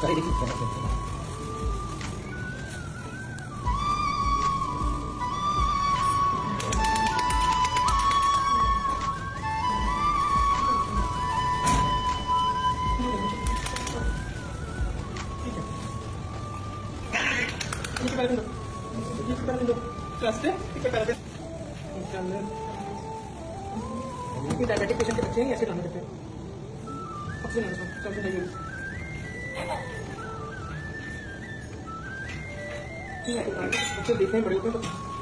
सारी देखिए diabetic patient के बच्चे हैं ऐसे लाने देते हैं ऑक्सीजन बच्चे देखने बड़े होते हैं तो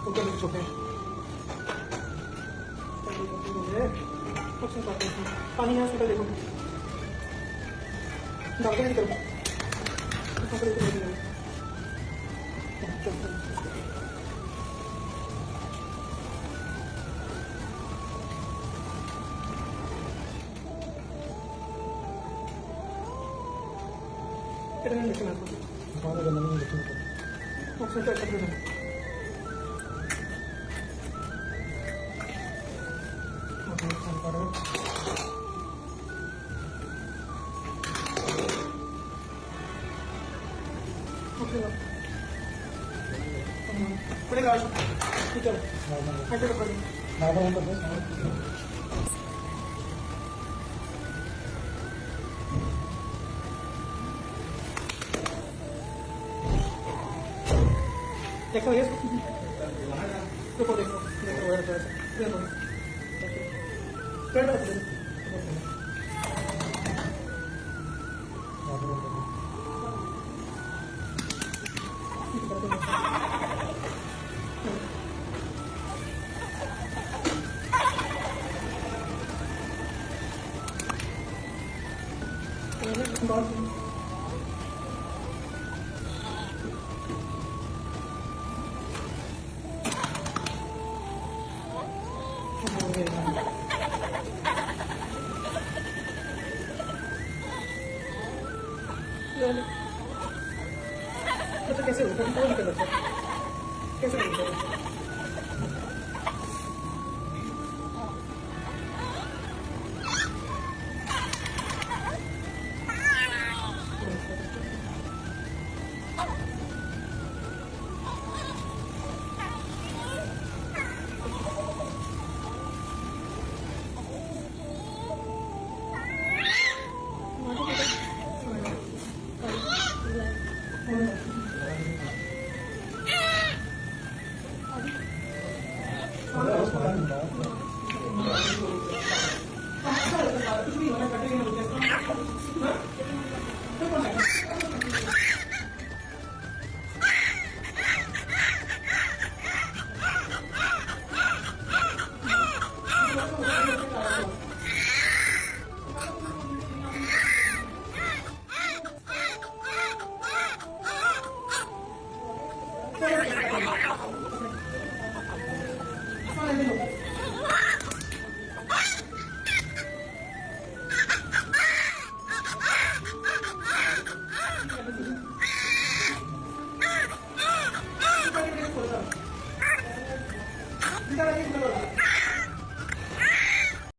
उनके अंदर छोटे हैं पानी यहाँ हॉस्पिटल देखो डॉक्टर नहीं करो कितने लेकिन आपको ऑक्सीजन का खतरा है पड़ेगा ठीक है ऐसे तो पड़ेगा देखो ये देखो देखो देखो तो कैसे होता है वो निकल जाता है कैसे होता है